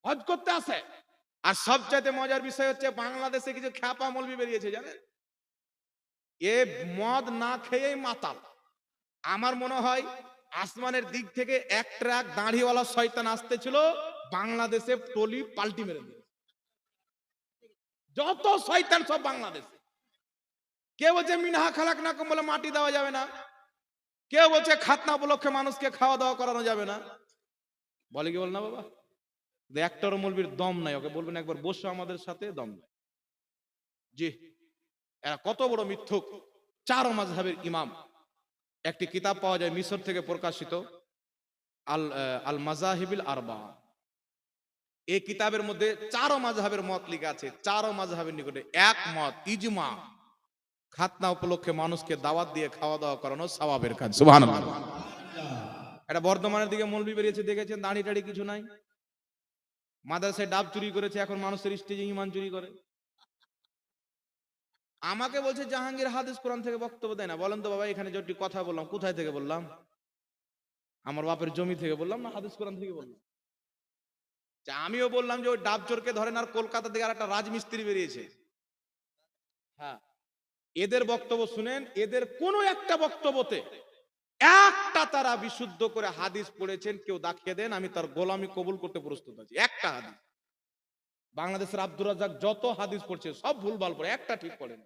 হজ করতে আসে। আর সবচাইতে মজার বিষয় হচ্ছে বাংলাদেশে কিছু খ্যাপা মৌলবি বেরিয়েছে জানেন, এ মদ না খেয়েই মাতাল। আমার মনে হয় আসমানের দিক থেকে এক ট্রাক দাড়িওয়ালা শয়তান আসতেছিল, বাংলাদেশে টলি পাল্টি মেরে দিল। যত শয়তান সব বাংলাদেশে। কেউ বলছে মিনহা খালাক না কম বলে মাটি দেওয়া যাবে না, কেউ বলছে খাতনা উপলক্ষে মানুষকে খাওয়া দাওয়া করানো যাবে না। বলে কি বল না বাবা, একটারও মৌলবীর দম নাই, ওকে বলবেন একবার বসো আমাদের সাথে, দম নাই। জি, এরা কত বড় মিথ্যুক। চার মাযহাবের ইমাম, একটি কিতাব পাওয়া যায় মিশর থেকে প্রকাশিত, আল আল মাযাহিবিল আরবা। এই কিতাবের মধ্যে চার মাযহাবের মত লেখা আছে। চার মাযহাবের নিকটে এক মত, ইজমা, খাতনা উপলক্ষে মানুষকে দাওয়াত দিয়ে খাওয়া দাওয়া করানো সওয়াবের কাজ। সুবহানাল্লাহ। এটা বর্ধমানের দিকে মৌলবি বেরিয়েছে, দেখেছেন, দাড়ি টাড়ি কিছু নাই, মাদ্রাসায় ডাব চুরি করেছে, এখন মানুষের স্টেজে ঈমান চুরি করে। আমাকে বলছে জাহাঙ্গীর হাদিস কোরআন থেকে বক্তব্য দেয় না। বলেন তো বাবা, এখানে যেটি কথা বললাম কোথায় থেকে বললাম? আমার বাপের জমি থেকে বললাম না হাদিস কোরআন থেকে বললাম? আমিও বললাম যে ওই ডাব চোরকে ধরেন, আর কলকাতা থেকে আর একটা রাজমিস্ত্রি বেরিয়েছে। হ্যাঁ, এদের বক্তব্য শুনেন, এদের কোন একটা বক্তব্যতে একটা তারা বিশুদ্ধ করে হাদিস পড়েছেন, কেউ দেখিয়ে দেন, আমি তার গোলামি কবুল করতে প্রস্তুত আছি। একটা হাদিস। বাংলাদেশের আব্দুর রাজ্জাক যত হাদিস পড়ছে সব ভুলভাল পড়ে, একটা ঠিক করেন।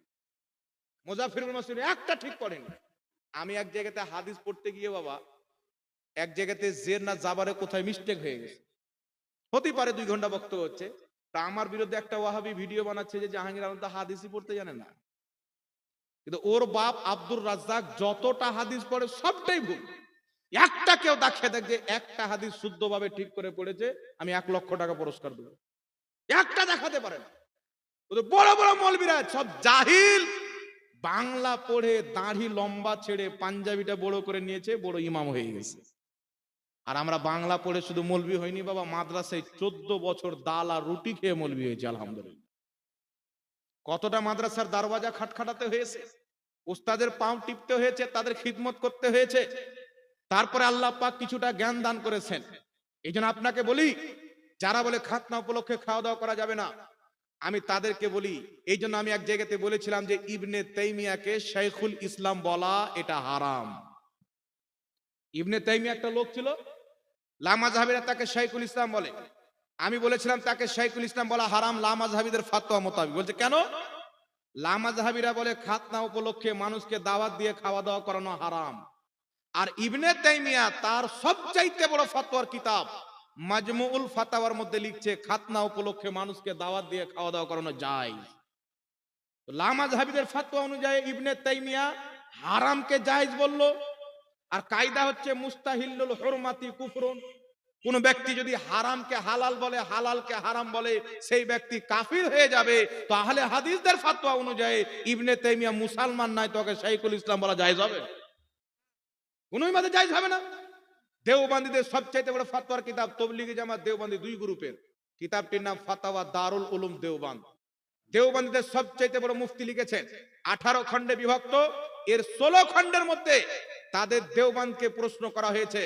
মুজাফফিরুল মাসুদ একটা ঠিক করেন। আমি এক জায়গাতে হাদিস পড়তে গিয়ে বাবা, এক জায়গাতে জের না জাবারে কোথায় মিস্টেক হয়ে গেছে, হতে পারে 2 ঘন্টা বক্তব্য হচ্ছে, তা আমার বিরুদ্ধে একটা ওয়াহাবি ভিডিও বানাচ্ছে যে জাহাঙ্গীর আলম তো হাদিসই পড়তে জানে না। কিন্তু ওর বাপ আব্দুর রাজ্জাক যতটা হাদিস পড়ে সবটাই ভুল। একটা কেউ দেখিয়ে দেখ যে একটা হাদিস শুদ্ধভাবে ঠিক করে পড়েছে, আমি 1 লক্ষ টাকা পুরস্কার দেবো। একটা দেখাতে পারে না। বড় বড় মৌলবীরা সব জাহিল, বাংলা পড়ে দাড়ি লম্বা ছেড়ে পাঞ্জাবিটা বড় করে নিয়েছে, বড় ইমাম হয়ে গেছে। আর আমরা বাংলা পড়ে শুধু মৌলবি হয়নি বাবা, মাদ্রাসায় 14 বছর ডাল আর রুটি খেয়ে মৌলবি হয়েছে আলহামদুলিল্লাহ। কতটা মাদ্রাসার দরওয়াজা খটখটাতে হয়েছে, উস্তাদের পাও টিপতে হয়েছে, তাদের খিদমত করতে হয়েছে, তারপরে আল্লাহ পাক কিছুটা জ্ঞান দান করেছেন। এই জন্য আপনাকে বলি, যারা বলে খাতনা উপলক্ষে খাওয়া দাওয়া করা যাবে না, আমি তাদেরকে বলি, এই জন্য আমি এক জায়গাতে বলেছিলাম যে ইবনে তাইমিয়াকে শাইখুল ইসলাম বলা এটা হারাম। ইবনে তাইমিয়া একটা লোক ছিল, লামাযহাবীরা তাকে শাইখুল ইসলাম বলে। আমি বলেছিলাম তাকে শাইখুল ইসলাম বলা হারাম লামাযহাবীদের ফতোয়া মোতাবেক। বলছে কেন? লামাযহাবীরা বলে খাতনা উপলক্ষে মানুষকে দাওয়াত দিয়ে খাওয়া দাওয়া করানো হারাম। আর ইবনে তাইমিয়া তার সবচাইতে বড় ফতোয়ার কিতাব মাজমুউল ফাতাওয়ার মধ্যে লিখছে খাতনা উপলক্ষে মানুষকে দাওয়াত দিয়ে খাওয়া দাওয়া করানো যায়। তো লামাযহাবীদের ফতোয়া অনুযায়ী ইবনে তাইমিয়া হারামকে জায়েজ বলল। আর কায়দা হচ্ছে মুস্তাহিল্লুল হুরমাতি কুফরুন। কোন ব্যক্তি যদি হারামকে হালাল বলে, হালালকে হারাম বলে, সেই ব্যক্তি কাফির হয়ে যাবে। তো আহলে হাদিসদের ফতোয়া অনুযায়ী ইবনে তাইমিয়া মুসলমান নয়, তোকে শাইখুল ইসলাম বলা জায়েজ হবে? কোনই মতে জায়েজ হবে না। দেওবন্দীদের সবচেয়ে বড় ফতোয়ার কিতাব তাবলীগী জামাত দেওবন্দি 2 গ্রুপের, কিতাবটির নাম ফাতাওয়া দারুল উলুম দেওবন্দ। দেওবন্দীদের সবচেয়ে বড় মুফতি লিখেছেন, 18 খণ্ডে বিভক্ত। এর 16 খণ্ডের মধ্যে তাদের দেওবন্দকে প্রশ্ন করা হয়েছে,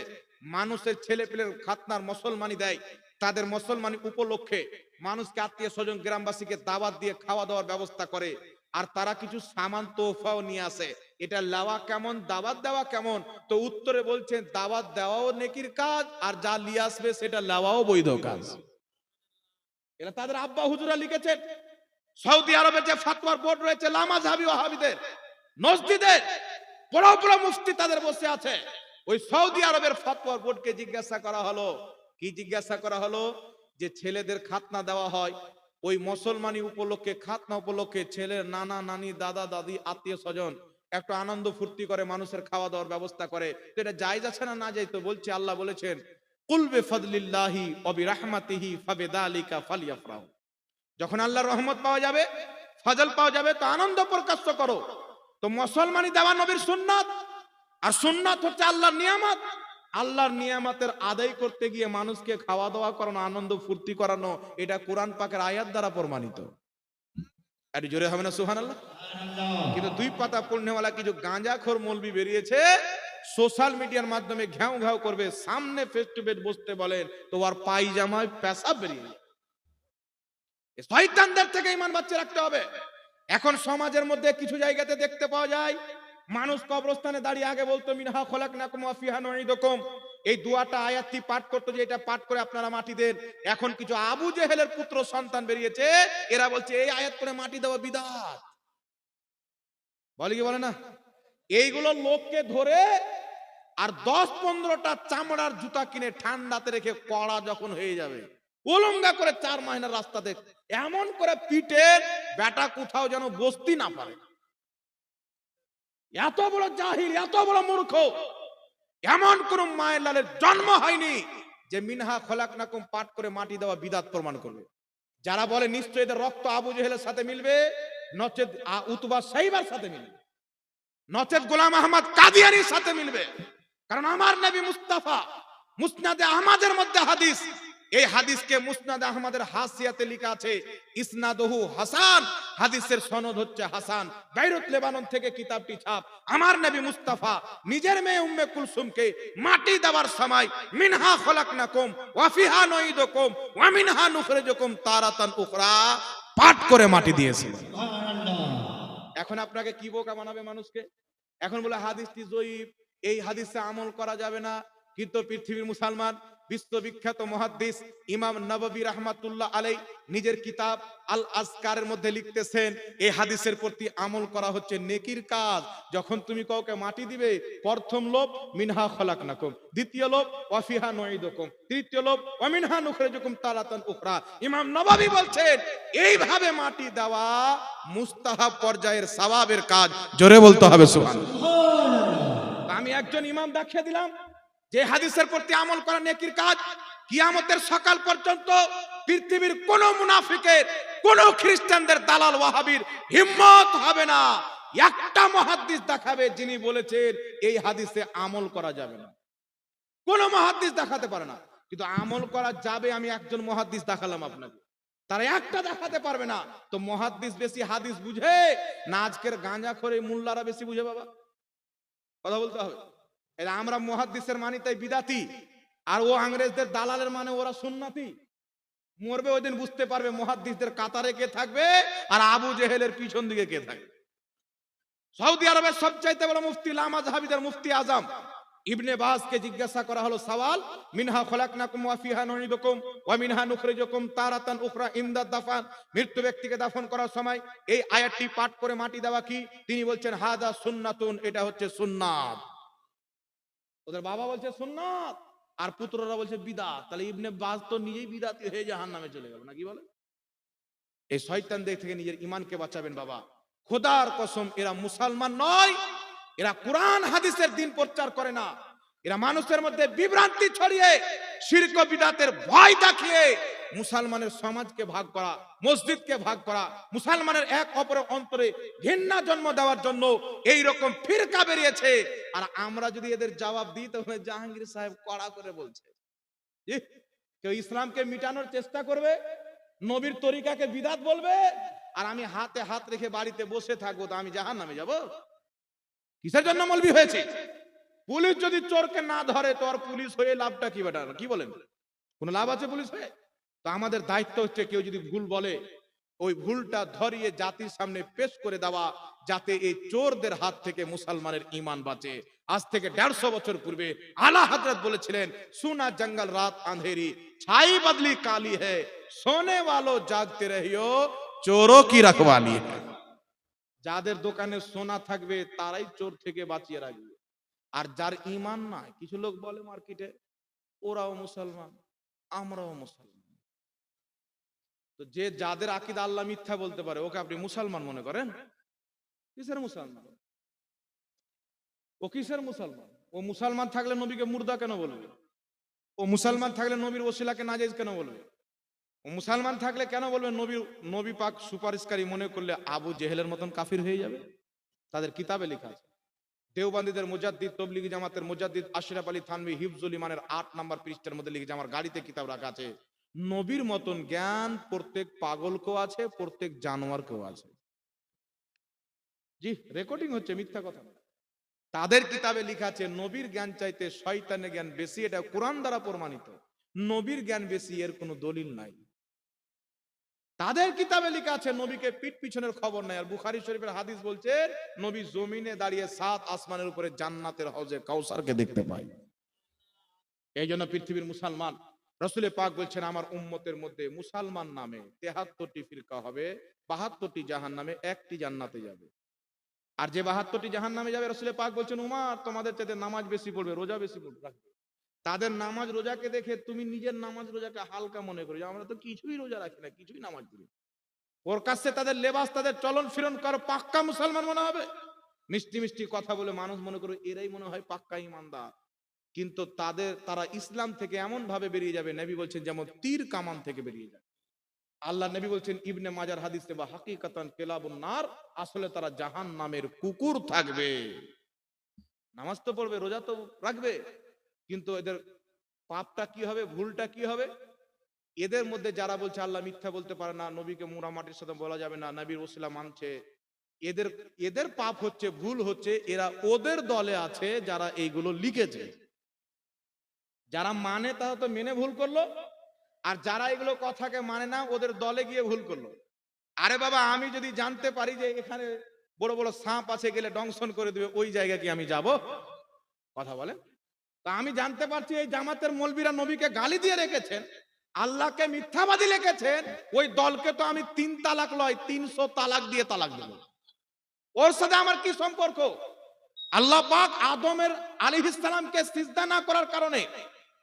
মানুষের ছেলে পেলের খাতনার মুসলমানি দেয়, তাদের মুসলমানি উপলক্ষে মানুষকে আত্মীয় স্বজন গ্রামবাসীকে দাওয়াত দিয়ে খাওয়া দাওয়ার ব্যবস্থা করে, আর তারা কিছু সামান তোহফাও নিয়ে আসে, এটা নেওয়া কেমন, দাওয়াত দেওয়া কেমন? তো উত্তরে বলছেন দাওয়াত দেওয়াও নেকির কাজ, আর যা নিয়ে আসবে সেটা নেওয়াও বৈধ কাজ। এটা তাদের আব্বা হুজুরা লিখেছেন। সৌদি আরবের যে ফতোয়ার বোর্ড রয়েছে লামাযহাবী ওয়াহাবীদের, নজদীদের বড় বড় মুফতি তাদের বসে আছে। ওই সৌদি আরবের ফতোয়ার বোর্ডকে জিজ্ঞাসা করা হলো, কি জিজ্ঞাসা করা হলো? যে ছেলেদের খাতনা দেওয়া হয়, ওই মুসলমানি উপলক্ষে খাতনা উপলক্ষে ছেলের নানা নানি দাদা দাদি আত্মীয় স্বজন একটু আনন্দ ফুর্তি করে মানুষের খাওয়া দাওয়ার ব্যবস্থা করে, তো এটা জায়েজ আছে না না জায়েজ? তো বলছে আল্লাহ বলেছেন কুল বিফাদলিল্লাহি ওয়া বিরাহমাতিহি ফাবিযালিকা ফালইফরাহু। যখন আল্লাহর রহমত পাওয়া যাবে, ফজল পাওয়া যাবে, তো আনন্দ প্রকাশ করো। তো মুসলমানি দেওয়া নবীর সুন্নাত, আর সুন্নাত হচ্ছে আল্লাহর নিয়ামত। আল্লাহর নিয়ামতের আদায় করতে গিয়ে মানুষকে খাওয়া দাওয়া করানো, আনন্দ ফুর্তি করানো, এটা কোরআন পাকের আয়াত দ্বারা প্রমাণিত। আর জোরে হবে না সুবহানাল্লাহ? কিন্তু 2 পাতা পড়নেওয়ালা কিছু গাঁজাখোর মৌলবি বেরিয়েছে, সোশ্যাল মিডিয়ার মাধ্যমে ঘ্যাও ঘ্যাও করবে, সামনে ফেস টু ফেস বসতে বলেন তো আর পায়জামায় পেশাব বেরিয়ে যায়। এই শয়তানদের থেকে ঈমান বাঁচিয়ে রাখতে হবে। এখন সমাজের মধ্যে কিছু জায়গাতে দেখতে পাওয়া যায় মানুষ কবরস্থানে দাঁড়িয়ে আগে বলতো মিনহা খলাকনাকুম ওয়া ফিহা নুঈদুকুম, এই দুয়াটা আয়াতটি পাঠ করতো যে এটা পাঠ করে আপনারা মাটি দেন। এখন কিছু আবু জেহেলের পুত্র সন্তান বেরিয়েছে, এরা বলছে এই আয়াত করে মাটি দেওয়া বিদআত। বলে কি বলে না? এইগুলো লোককে ধরে আর 10-15টা চামড়ার জুতা কিনে ঠান্ডাতে রেখে কড়া যখন হয়ে যাবে উলঙ্গা করে 4 মাইনার রাস্তাতে এমন করে পিটের বেটা কোথাও যেন বসতে না পারে। এত বড় জাহিল, এত বড় মূর্খ, এমন কোন মায়ের লালের জন্ম হয়নি যে মিনহা খলাকনাকুম পাঠ করে মাটি দেওয়া বিদআত প্রমাণ করবে। যারা বলে নিশ্চয়ই এদের রক্ত আবু জেহেলের সাথে মিলবে, নচেত উতবা সাইবার সাথে মিলবে, নচেত গোলাম আহমদ কাদিয়ানির সাথে মিলবে। কারণ আমার নবী মুস্তাফা মুসনাদে আহমদের মধ্যে হাদিস, এই হাদিসকে মুসনাদে আহমদের হাসিয়াতে লেখা আছে ইসনাদহু হাসান, হাদিসের সনদ হচ্ছে হাসান। বাইরুত লেবানন থেকে কিতাবটি ছাপ। আমার নবী মুস্তাফা নিজের মেয়ে উম্মে কুলসুমকে মাটি দেওয়ার সময় মিনহা খলাকনাকুম ওয়া ফিহা নুঈদুকুম ওয়া মিনহা নুখরিজুকুম তারাতান উখরা পাঠ করে মাটি দিয়েছিল। এখন আপনাকে কি বোকা বানাবে মানুষকে? এখন বলে হাদিসটি জয়ীফ, এই হাদিসে আমল করা যাবে না। কিন্তু পৃথিবীর মুসলমান বিশ্ববিখ্যাত মুহাদ্দিস ইমাম নববী রাহমাতুল্লাহ আলাইহি নিজের কিতাব আল আজকারের মধ্যে লিখতেছেন এই হাদিসের প্রতি আমল করা হচ্ছে নেকির কাজ। যখন তুমি কাউকে মাটি দিবে, প্রথম লোভ মিনহা খলাকনাকুম, দ্বিতীয় লোভ ওয়া ফিহা নুঈদুকুম, তৃতীয় লোভ ওয়া মিনহা নুখরিজুকুম তারাতান উখরা। ইমাম নববী বলছেন এইভাবে মাটি দেওয়া মুস্তাহাব পর্যায়ের সওয়াবের কাজ। জোরে বলতে হবে সুবহানাল্লাহ। আমি একজন ইমাম দেখিয়ে দিলাম যে হাদিসের প্রতি আমল করা নেকির কাজ। কিয়ামতের সকাল পর্যন্ত পৃথিবীর কোন মুনাফিকের, কোন খ্রিস্টানদের দালাল ওয়াহাবির হিম্মত হবে না একটা মুহাদ্দিস দেখাবে যিনি বলেছেন এই হাদিসে আমল করা যাবে না। কোন মুহাদ্দিস দেখাতে পারে না। কিন্তু আমল করা যাবে আমি একজন মুহাদ্দিস দেখালাম আপনাকে, তারা একটা দেখাতে পারবে না। তো মুহাদ্দিস বেশি হাদিস বুঝে না আজকের গাঁজাখোর মুল্লারা বেশি বুঝে? বাবা কথা বলতে হবে। আমরা মুহাদ্দিসের মানি তাই বিদাতি, আর ও ইংরেজদের দালালের মানে ওরা সুন্নাতি। মরবে ওই দিন বুঝতে পারবে মুহাদ্দিসদের কাতারে কে থাকবে আর আবু জেহেলের পিছন দিকে কে থাকবে। সৌদি আরবের সবচাইতে বড় মুফতি লামা জাহাবিদের মুফতি আজম ইবনে বাজকে জিজ্ঞাসা করা হলো সওয়াল, মিনহা খলাকনাকুম ওয়া ফিহা নুঈদুকুম ওয়া মিনহা নুখরিজুকুম তারাতান উখরা ইনদা দাফান, মৃত্যু ব্যক্তিকে দাফন করার সময় এই আয়াতটি পাঠ করে মাটি দেওয়া কি? তিনি বলছেন হাদা সুন্নাতুন, এটা হচ্ছে সুন্নাত। ওদের বাবা বলছে সুন্নাত আর পুত্ররা বলছে বিদআত। তাহলে ইবনে বাজ তো নিজেই বিদআতি হয়ে জাহান্নামে চলে গেল না? কি বলে? এই শয়তানদের থেকে নিজের ঈমানকে বাঁচাবেন বাবা। খোদার কসম এরা মুসলমান নয়, এরা কোরআন হাদিসের দিন প্রচার করে না। এরা মানুষের মধ্যে বিভ্রান্তি ছড়িয়ে শিরক ও বিদআতের ভয় দেখিয়ে মুসলমানের সমাজকে ভাগ করা, মসজিদকে ভাগ করা, মুসলমানের এক অপরের অন্তরে ঘৃণা জন্ম দেওয়ার জন্য এই রকম ফিরকা বেরিয়েছে। আর আমরা যদি এদের জবাব দিই তাহলে জাহাঙ্গীর সাহেব কড়া করে বলছে কেউ ইসলামকে মিটানোর চেষ্টা করবে, নবীর তরিকাকে বিদআত বলবে, আর আমি হাতে হাত রেখে বাড়িতে বসে থাকবো, তো আমি জাহান্নামে যাব? কিসের জন্য মৌলবি হয়েছে? পুলিশ যদি চোরকে না ধরে তো আর পুলিশ হয়ে লাভটা কি? বেটা কি বলেন? কোন লাভ আছে পুলিশ হয়ে? তো আমাদের দায়িত্ব হচ্ছে কেউ যদি ভুল বলে ওই ভুলটা ধরিয়ে জাতির সামনে পেশ করে দেওয়া, যাতে এই চোরদের হাত থেকে মুসলমানের ঈমান বাঁচে। আজ থেকে 150 বছর পূর্বে আলা হযরত বলেছিলেন সুনা জঙ্গল রাত আঁধেরি ছাই বদলি কালি है सोने वालों जागते रहियो चोरों की रखवाली है। যাদের দোকানে সোনা থাকবে তারাই চোর থেকে বাঁচিয়ে রাখবে। আর যার ঈমান নাই, কিছু লোক বলে মার্কেটে ওরাও মুসলমান আমরাও মুসলমান, তো যে যাদের আকীদা আল্লাহ মিথ্যা বলতে পারে ওকে আপনি মুসলমান মনে করেন? কিসের মুসলমান ও? কিসের মুসলমান ও? মুসলমান থাকলে নবীকে মুর্দা কেন বলবে? ও মুসলমান থাকলে নবীর ওসিলাকে নাজায়েজ কেন বলবে? ও মুসলমান থাকলে কেন বলবে নবী পাক সুপারিশকারী মনে করলে আবু জেহেলের মতন কাফির হয়ে যাবে? তাদের কিতাবে লেখা আছে। দেওবন্দীদের মুজাদ্দিদ, তবলিগি জামাতের মুজাদ্দিদ আশরাফ আলী থানভী হিফজুল ইমানের 8 নম্বর পৃষ্ঠার মধ্যে লিখেছে, আমার গাড়িতে কিতাব রাখা আছে, নবীর মতন জ্ঞান প্রত্যেক পাগলকেও আছে, প্রত্যেক জানোয়ারকেও আছে। জি, রেকর্ডিং হচ্ছে, মিথ্যা কথা না। তাদের কিতাবে লেখা আছে নবীর জ্ঞান চাইতে শয়তানের জ্ঞান বেশি, এটা কোরআন দ্বারা প্রমাণিত। নবীর জ্ঞান বেশি এর কোনো দলিল নাই। তাদের কিতাবে লেখা আছে নবীকে পিঠ পিছনের খবর নাই। আর বুখারী শরীফের হাদিস বলছে নবী জমিনে দাঁড়িয়ে 7 আসমানের উপরে জান্নাতের হাউজে কাউসারকে দেখতে পায়। এই জন্য পৃথিবীর মুসলমান, রাসূল পাক বলছেন আমার উম্মতের মধ্যে মুসলমান নামে 73টি ফিরকা হবে, 72টি জাহান্নামে, একটি জান্নাতে যাবে। আর যে 72টি জাহান্নামে যাবে, রাসূল পাক বলছেন উমর তোমাদের চাইতে নামাজ বেশি পড়বে, রোজা বেশি রাখবে। তাদের নামাজ রোজাকে দেখে তুমি নিজের নামাজ রোজাকে হালকা মনে করো, আমরা তো কিছুই রোজা রাখি না, কিছুই নামাজ পড়ি। ওর কাছে তাদের লেবাস, তাদের চলন ফিরন কারো পাক্কা মুসলমান মনে হবে। মিষ্টি মিষ্টি কথা বলে মানুষ মনে করে এরাই মনে হয় পাক্কা ঈমানদার, কিন্তু তারা ইসলাম থেকে এমন ভাবে বেরিয়ে যাবে, নবী বলছেন যেমন তীর কামান থেকে বেরিয়ে যাবে। আল্লাহ নবী বলছেন ইবনে মাজার হাদিসে বা হাকিকাতান কেলাবুন নার, আসলে তারা জাহান্নামের কুকুর থাকবে। নামাজ তো পড়বে, রোজা তো রাখবে, কিন্তু এদের পাপটা কি হবে, ভুলটা কি হবে? এদের মধ্যে যারা বলছে আল্লাহ মিথ্যা বলতে পারে না, নবীকে মুরা মাটির সাথে বলা যাবে না, নবীর ওসিলা মানছে, এদের পাপ হচ্ছে, ভুল হচ্ছে, এরা ওদের দলে আছে যারা এইগুলো লিখেছে। যারা মানে তারা তো মেনে ভুল করলো, আর যারা এগুলো কথাকে মানে না ওদের দলে গিয়ে ভুল করলো। আরে বাবা, আমি যদি জানতে পারি যে এখানে বড় বড় সাপ আছে, গেলে দংশন করে দেবে, ওই জায়গা কি আমি যাব? কথা বলে। তা আমি জানতে পারছি এই জামাতের মৌলবীরা নবীকে গালি দিয়ে রেখেছেন, আল্লাহকে মিথ্যাবাদী লিখেছেন, ওই দলকে তো আমি 3 তালাক লয় 300 তালাক দিয়ে তালাক দেব। ওর সাথে আমার কি সম্পর্ক? আল্লাহ পাক আদমের আলাইহিস সালামকে সিজদা না করার কারণে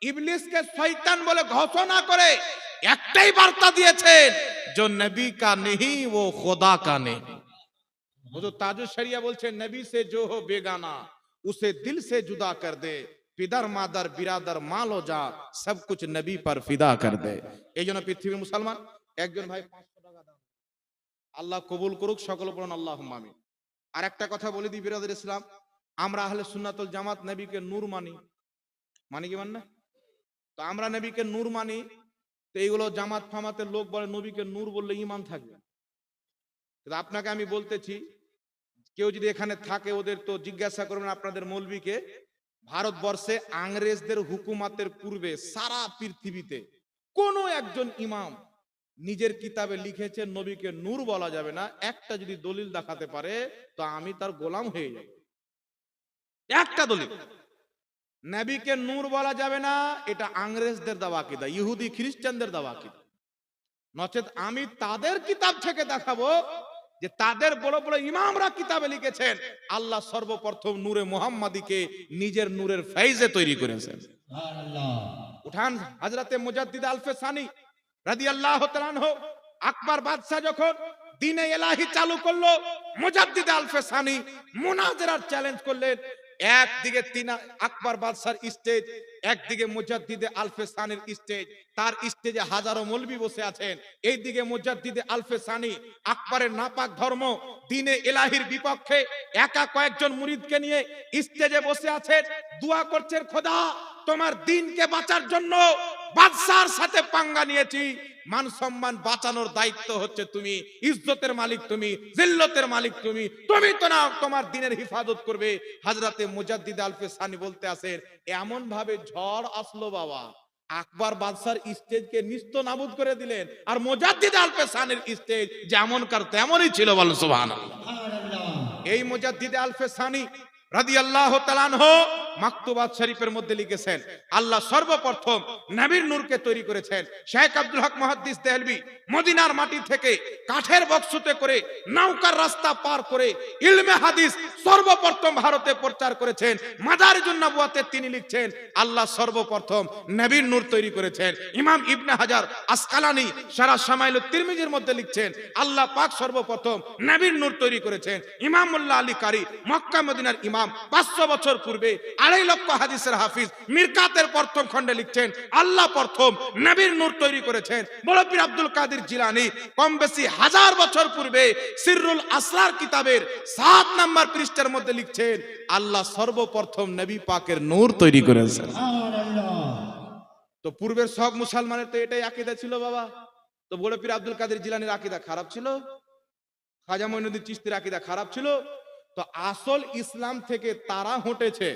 ইবলিসকে শয়তান বলে ঘোষণা করে একটাই বার্তা দিয়েছেন, जो नबी का नहीं वो खुदा का नहीं। হুজুর তাজুল শরিয়া বলছেন নবী से जो हो बेगाना उसे दिल से जुदा कर दे, পিদার মাদার বিরাদার মাল ও যা সব কুছ নবী पर ফিদা कर दे। এই জন্য পৃথিবীর মুসলমান একজন ভাই 500 টাকা দান, আল্লাহ কবুল করুক, সকল পড়ুন আল্লাহুম্মা আমিন। আর একটা কথা বলে দিই বিরাদর ইসলাম, আমরা আহলে সুন্নাতুল জামাত নবীকে নূর মানি, মানি কি মান না? তো আমরা নবীকে নূর মানি, তো এইগুলো জামাত ফামাতের লোক বলে নবীকে নূর বললে ঈমান থাকবে। কিন্তু আপনাকে আমি বলতেছি, কেউ যদি এখানে থাকে ওদের তো জিজ্ঞাসা করবেন আপনাদের মৌলবীকে, ভারতবর্ষে ইংরেজদের হুকুমাতের পূর্বে সারা পৃথিবীতে কোন একজন ইমাম নিজের কিতাবে লিখেছে নবীকে নূর বলা যাবে না, একটা যদি দলিল দেখাতে পারে তো আমি তার গোলাম হয়ে যাব। একটা দলিল। নবীকে নূর বলা যাবে না, এটা ইংরেজদের দেওয়া আকীদা, ইহুদি খ্রিস্টানদের দেওয়া আকীদা। নচেত আমি তাদের কিতাব থেকে দেখাবো যে তাদের বড় বড় ইমামরা কিতাবে লিখেছেন আল্লাহ সর্বপ্রথম নূরে মুহাম্মাদীকে নিজের নূরের ফৈজে তৈরি করেছেন। সুবহানাল্লাহ। উঠান হযরতে মুজাদ্দিদ আলফে সানি রাদিয়াল্লাহু তাআলা আনহু, আকবর বাদশাহ যখন দ্বীনে ইলাহি চালু করলো, মুজাদ্দিদ আলফে সানি মুনাজারার চ্যালেঞ্জ করলেন। একদিকে আকবর বাদশার স্টেজ, একদিকে মুজাদ্দিদে আলফে সানির স্টেজ, তার স্টেজে হাজারো মৌলবি বসে আছেন, এইদিকে মুজাদ্দিদে আলফে সানি আকবরের নাপাক ধর্ম দ্বীনে ইলাহির বিপক্ষে একা কয়েকজন মুরিদকে নিয়ে স্টেজে বসে আছেন, দোয়া করছেন খোদা তোমার দ্বীনকে বাঁচার জন্য বাদশার সাথে পাঙ্গা নিয়েছি, মান সম্মান বাঁচানোর দায়িত্ব হচ্ছে তুমি, ইজ্জতের মালিক তুমি, জিল্লতের মালিক তুমি, তুমি তো না তোমার দ্বীনের হিফাজত করবে। হযরতে মুজাদ্দিদ আলফে সানি বলতে আছেন এমন ভাবে ঝড় আসলো বাবা, আকবর বাদশার স্টেজকে নিস্ত নাবুদ করে দিলেন, আর মুজাদ্দিদ আলফে সানির স্টেজ যেমনকার তেমনই ছিল। বলেন সুবহানাল্লাহ। এই মুজাদ্দিদ আলফে সানি রাদিয়াল্লাহু তাআলা আনহু মাকতুবাত শরীফের মধ্যে লিখেছেন আল্লাহ সর্বপ্রথম নবীর নূরকে তৈরি করেছেন। শেখ আব্দুল হক মুহাদ্দিস দেহলভী মদিনার মাটি থেকে কাঠের বক্সতে করে নৌকার রাস্তা পার করে ইলমে হাদিস সর্বপ্রথম ভারতে প্রচার করেছেন। মাদারিজুন নবুওয়াতে তিনি লিখছেন আল্লাহ সর্বপ্রথম নবীর নূর তৈরি করেছেন। ইমাম ইবনে হাজার আসকালানি শারাহ শামাইলুত তিরমিজির মধ্যে লিখছেন আল্লাহ পাক সর্বপ্রথম নবীর নূর তৈরি করেছেন। ইমাম মোল্লা আলী কারি মক্কা মদিনার ইমাম 500 বছর পূর্বে 2.5 লক্ষ হাদিসের হাফিজ মিরকাতের প্রথম খণ্ডে লিখছেন আল্লাহ প্রথম নবীর নূর তৈরি করেছেন। বড় পীর আব্দুল কাদের জিলানী কম বেশি 1000 বছর পূর্বে সিররুল আসরার কিতাবের 7 নম্বর পৃষ্ঠার মধ্যে লিখছেন আল্লাহ সর্বপ্রথম নবী পাকের নূর তৈরি করেছেন। সুবহানাল্লাহ। তো পূর্বের সব মুসলমানের তো এটাই আকীদা ছিল বাবা। তো বড় পীর আব্দুল কাদের জিলানীর আকীদা খারাপ ছিল, খাজা মঈনুদ্দিন চিশতির আকীদা খারাপ ছিল। তো আসল ইসলাম থেকে তারা হটেছে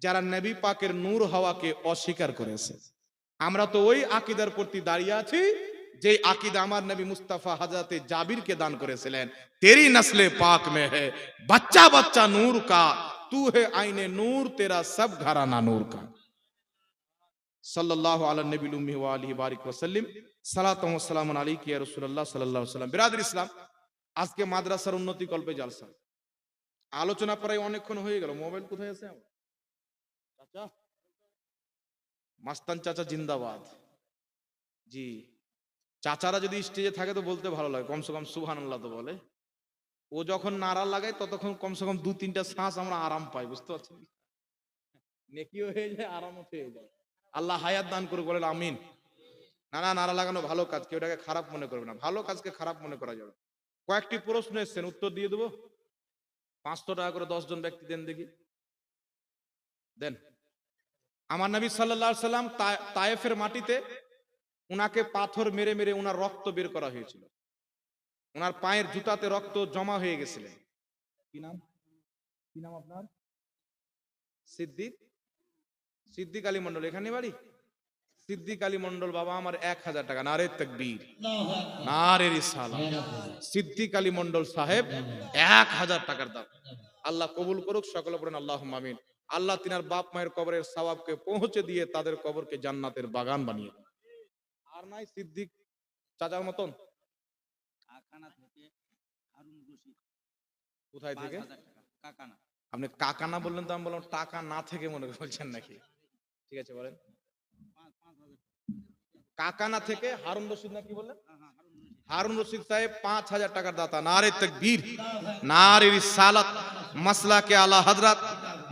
যারা নবী পাকের নূর হওয়াকে অস্বীকার করেছে। আমরা তো ওই আকীদার প্রতি দাঁড়িয়ে আছি যে আকীদা আমার নবী মুস্তাফা হযরতে জাবিরকে দান করেছিলেন, তেরি নসলে পাক মে है बच्चा बच्चा नूर का तू है आईने नूर तेरा सब घराना नूर का। सल्लल्लाहु अला नबील उम्मी व आलिहि बारिक वसल्लम सालातु व सलामुन अलैका या রাসূলুল্লাহ সাল্লাল্লাহু আলাইহি ওয়াসাল্লাম। বিরাদর ইসলাম, আজকে মাদ্রাসার উন্নতি কল্পে জালসা, আলোচনা প্রায় অনেকক্ষণ হয়ে গেল। মোবাইল কোথায় আছে আমার চাচা? মাস্তান চাচা জিন্দাবাদ। জি, চাচারা যদি স্টেজে থাকে তো বলতে ভালো লাগে, কমসে কম সুবহানাল্লাহ তো বলে। ও যখন নারা লাগায় ততক্ষণ কমসে কম 2-3টা শ্বাস আমরা আরাম পাই, বুঝতে পারছেন? নেকিও হয়ে যায়, আরামও হয়ে যায়। আল্লাহ হায়াত দান করুক, বলেন আমিন। না না, নারা লাগানো ভালো কাজ, কেউ এটাকে খারাপ মনে করবে না, ভালো কাজকে খারাপ মনে করা যাবে। কয়েকটি প্রশ্ন এসেছেন, উত্তর দিয়ে দেবো। 500 টাকা করে 10 জন ব্যক্তি দেন, দেখি দেন। আমার নবী সাল্লাল্লাহু আলাইহি সাল্লাম তায়েফের মাটিতে উনাকে পাথর মেরে মেরে উনার রক্ত বের করা হয়েছিল, উনার পায়ের জুতাতে রক্ত জমা হয়ে গেছিলেন। কি নাম, কি নাম আপনার? সিদ্দিক, সিদ্দিক আলী মন্ডল। এখানে বাড়ি? সিদ্দিক আলী মন্ডল বাবা আমার 1000 টাকা। নারে তাকবীর, নারে রিসালাত। সিদ্দিক আলী মন্ডল সাহেব 1000 টাকার দাম। আল্লাহ কবুল করুক, সকলে পড়েন আল্লাহুম্মা আমিন। আল্লাহ তিনার বাপ মায়ের কবরের সওয়াবকে পৌঁছে দিয়ে তাদের কবরকে জান্নাতের বাগান বানিয়ে দেন। আর নাই সিদ্দিক চাচার মতন? কাকানা থেকে হারুন রশিদ। কোথায় থেকে? 5000 টাকা কাকানা। আপনি কাকানা বললেন তো আমি বললাম টাকা না থেকে মনে করছেন নাকি? ঠিক আছে বলেন। 5000 কাকানা থেকে হারুন রশিদ নাকি বললেন? হারুন রশিদ। হারুন রশিদ সাহেব 5000 টাকার দাতা। নারে তাকবীর, নারে রিসালাত, মাসলাকে আলা হযরত,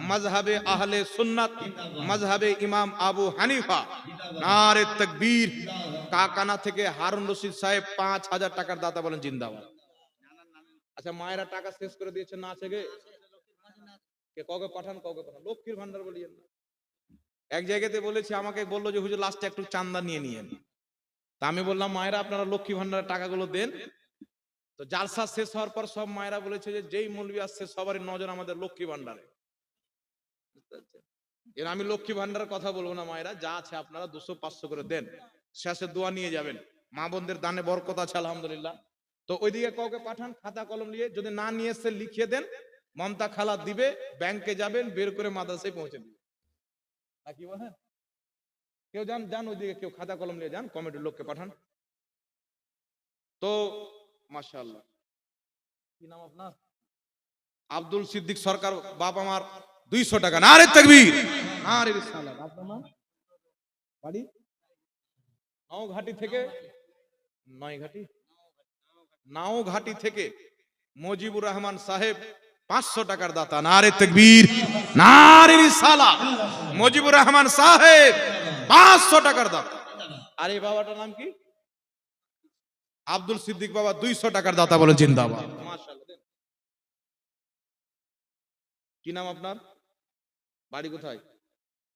মযহাবে আহলে সুন্নাত, মযহাবে ইমাম আবু হানিফা। নারে তাকবীর। কাকানা থেকে হারুন রশিদ সাহেব 5000 টাকার দাতা, বলেন জিন্দাবাদ। আচ্ছা, মায়েরা টাকা শেষ করে দিয়েছেন না আছে গে? কে কাউকে পাঠান, কাউকে পাঠান, লক্ষ্মীর ভান্ডার বলিয়েন না। এক জায়গাতে বলেছি, আমাকে বললো যে হুজুর লাস্টে একটু চান্দা নিয়ে নিয়েন। তা আমি বললাম মায়েরা আপনারা লক্ষ্মী ভান্ডারের টাকাগুলো দেন। তো জালসা শেষ হওয়ার পর সব মায়েরা বলেছে যে যেই মৌলবি আসছে সবারই নজর আমাদের লক্ষ্মী ভান্ডারে। এর আমি লক্ষ্মী ভান্ডারের কথা বলবো না, মায়েরা যা আছে আপনারা 200-500 করে দেন, শেষে দোয়া নিয়ে যাবেন। মা বোনদের দানে বরকত আছে আলহামদুলিল্লাহ। তো ওইদিকে কাউকে পাঠান খাতা কলম নিয়ে, যদি না নিয়ে এসে লিখিয়ে দেন, মমতা খালা দিবে, ব্যাংকে যাবেন, বের করে মাদ্রাসায় পৌঁছে দিবে। কি বলেন? কেউ যান যান ওইদিকে, কেউ খাতা কলম নিয়ে যান, কমিটির লোককে পাঠান। তো মাশাআল্লাহ, কি নাম আপনার? আব্দুল সিদ্দিক সরকার বাপ আমার 200 টাকা। নারে তাকবীর, নারে রিসালাত। আপনার নাম? বাড়ি? নাওঘাটি থেকে? নাওঘাটি থেকে মুজিবুর রহমান সাহেব 500 টাকার দাতা। নারে তাকবীর, নারে রিসালাত। মুজিবুর রহমান সাহেব 500 টাকার দাতা। আর এই বাবাটার নাম কি? আব্দুল সিদ্দিক বাবা 200 টাকার দাতা, বলেন জিন্দাবাদ। মাশাআল্লাহ। কি নাম আপনার? বাড়ি কোথায়?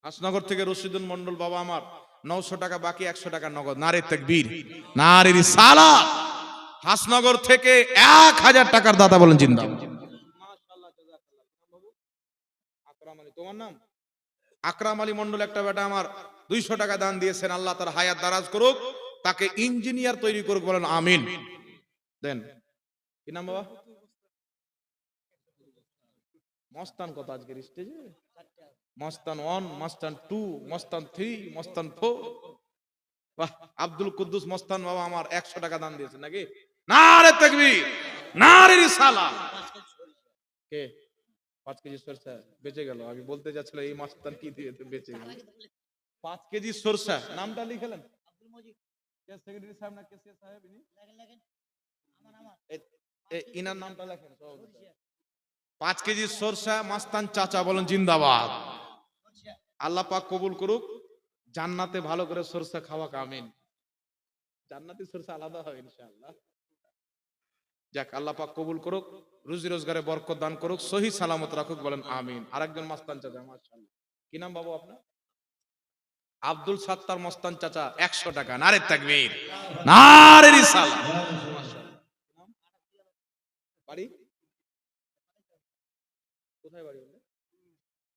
হাসনগর থেকে রশিদুল মন্ডল বাবা আমার 900 টাকা বাকি, 100 টাকা নগদ। নারে তাকবীর, নারে রিসালাত। হাসনগর থেকে 1000 টাকার দাতা, বলেন জিন্দাবাদ। মাশাআল্লাহ, জাযাকাল্লাহ। আকরাম আলী, তোমার নাম? আকরাম আলী মন্ডল একটা বেটা আমার 200 টাকা দান দিয়েছেন, আল্লাহ তার হায়াত দারাজ করুক, তাকে ইঞ্জিনিয়ার তৈরি করুক, বলেন আমিন। দেন। কি নাম বাবা? মস্তান কত আজকের স্টেজে? মস্তান 1, মস্তান 2, মস্তান 3, মস্তান 4। বাহ, আব্দুল কুদ্দুস মস্তান বাবা আমার 100 টাকা দান দিয়েছেন নাকি? নারে তাকবীর, নারে রিসালাত। কে? 5 কেজি সরষা বেঁচে গেল। আমি বলতে যাচ্ছিল এই মস্তান কি দিয়ে বেঁচে গেল। 5 কেজি সরষা, নামটা লিখলেন? আব্দুল মজিদ। কে সেক্রেটারি সাহেব না কেসি সাহেব? ইনি লেখেন আমার ইনার নামটা লেখেন। 5 কেজি সরষা মাস্তান চাচা, বলেন জিন্দাবাদ। আল্লাহ পাক কবুল করুক, জান্নাতে ভালো করে সরষা খাওয়া, আমিন। জান্নাতি সরষা আলাদা হয় ইনশাআল্লাহ। যাক, আল্লাহ পাক কবুল করুক, রুজি রোজগারে বরকত দান করুক, সহি সালামত রাখুক, বলেন আমিন। আরেকজন মাস্তান চাচা, মাশাআল্লাহ। কি নাম বাবু আপনার? আব্দুল সাত্তার মস্তান চাচা 100 টাকা। নারে তাকবীর, নারে রিসালাত। মাশাআল্লাহ। বাড়ি কোথায়? বাড়ি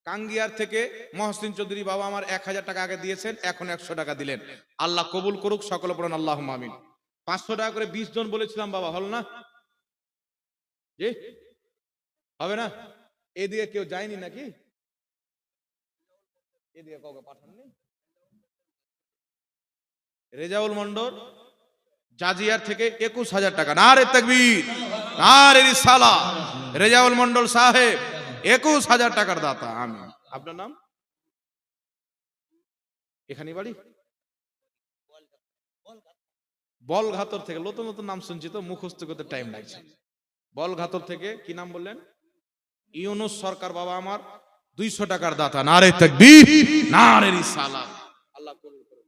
কাঙ্গিয়ার থেকে মহসিন চৌধুরী বাবা আমার 1000 টাকা আগে দিয়েছেন, এখন 100 টাকা দিলেন। আল্লাহ কবুল করুক, সকলে পড়েন আল্লাহুম্মা আমিন। 500 টাকা করে 20 জন বলেছিলাম বাবা, হল না? জি হবে না? এদিকে কেউ যায়নি নাকি? এদিকে কাউকে পাঠাননি? রেজাউল মন্ডল জাজিয়ার থেকে 21,000 টাকা। নারে তাকবীর, নারে রিসালাত। রেজাউল মন্ডল সাহেব 21,000 টাকার দাতা। আমি আপনার নাম? এখানে বাড়ি বলঘাতর থেকে। নতুন নতুন নাম শুনছি তো, মুখস্থ করতে টাইম লাগছে। বলঘাতর থেকে কি নাম বললেন? ইউনুস সরকার বাবা আমার 200 টাকার দাতা। নারে তাকবীর, নারে রিসালাত। আল্লাহ কবুল করুন।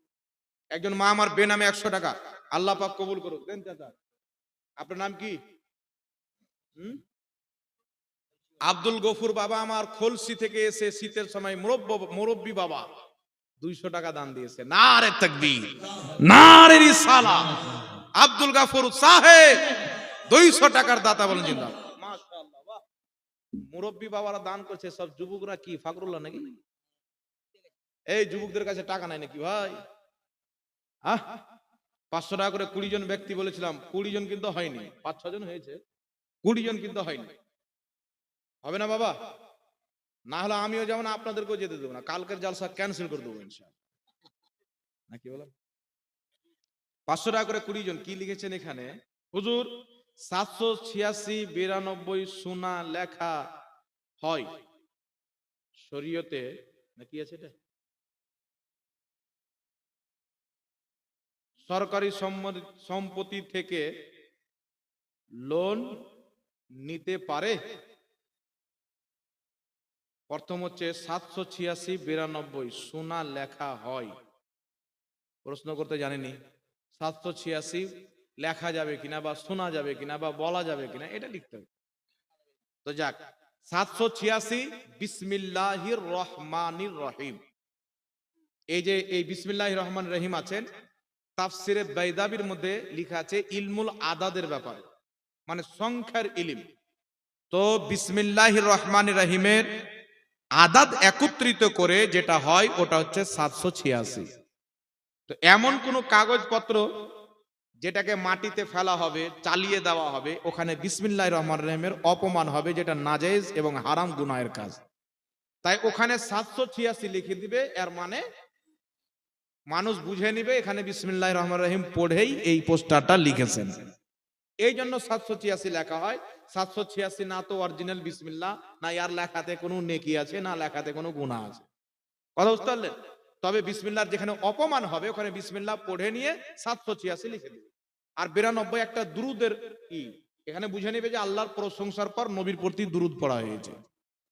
একজন মা আমার বেনামে 100 টাকা, আল্লাহ পাক কবুল করুন। দেন চাচা। আপনার নাম কি? আব্দুল গফুর বাবা আমার খলসি থেকে এসে শীতের সময় মুরব্বী বাবা 200 টাকা দান দিয়েছে। নারে তাকবীর, নারে রিসালাত। আব্দুল গফুর সাহেব 200 টাকার দাতা বলেন জিন্দাবাদ। মাশাআল্লাহ, বাহ। মুরব্বী বাবারা দান করছে, সব যুবকরা কি ফাকরুল্লাহ নাকি? এই যুবকদের কাছে টাকা নাই নাকি ভাই? 500 টাকা করে 20 জন ব্যক্তি বলেছিলাম, 20 জন কিন্তু হয়নি, 5-6 জন হয়েছে, 20 জন কিন্তু হয়নি। হবে না বাবা? না হলে আমিও যেমন আপনাদেরকেও যেতে দেবো না, কালকের জালসা ক্যান্সেল করে দেবো ইনশাআল্লাহ। নাকি বলেন? 500 টাকা করে 20 জন। কি লিখেছেন এখানে? হুজুর 786 92 সুনা লেখা হয় শরীয়তে, নাকি আছে এটা? সরকারি সম্পত্তি থেকে লোন নিতে পারে। প্রথম হচ্ছে 786 92 সোনা লেখা হয়। প্রশ্ন করতে জানেনি 786 লেখা যাবে কিনা, বা শোনা যাবে কিনা, বা বলা যাবে কিনা, এটা লিখতে হবে। তো যাক, 786 বিসমিল্লাহির রহমানির রহিম। এই যে এই বিসমিল্লাহির রহমানির রহিম আছেন, তাফসিরে বাইদাবির মধ্যে লেখা আছে ইলমুল আদাদের ব্যাপারে, মানে সংখ্যার ইলম। তো বিসমিল্লাহির রহমানির রহিমের আদাদ একত্রিত করে যেটা হয় ওটা হচ্ছে 786। তো এমন কোন কাগজপত্র যেটাকে মাটিতে ফেলা হবে, চালিয়ে দেওয়া হবে, ওখানে বিসমিল্লাহির রহমানির রহিমের অপমান হবে, যেটা নাজায়েজ এবং হারাম গুনাহের কাজ। তাই ওখানে 786 লিখে দিবে, এর মানে মানুষ বুঝে নিবে এখানে বিসমিল্লাহির রহমানির রহিম পড়েই এই পোস্টারটা লিখেছেন। এই জন্য 786 লেখা হয়। 786 না তো অরিজিনাল বিসমিল্লাহ, না ইয়ার লেখাতে কোনো নেকি আছে, না লেখাতে কোনো গুনাহ আছে। কথা বুঝতে পারলেন? তবে বিসমিল্লাহর যেখানে অপমান হবে ওখানে বিসমিল্লাহ পড়ে নিয়ে 786 লিখে দিবে। আর 92 একটা দুরুদের কি, এখানে বুঝে নেবে যে আল্লাহর প্রশংসার পর নবীর প্রতি দুরুদ পড়া হয়েছে।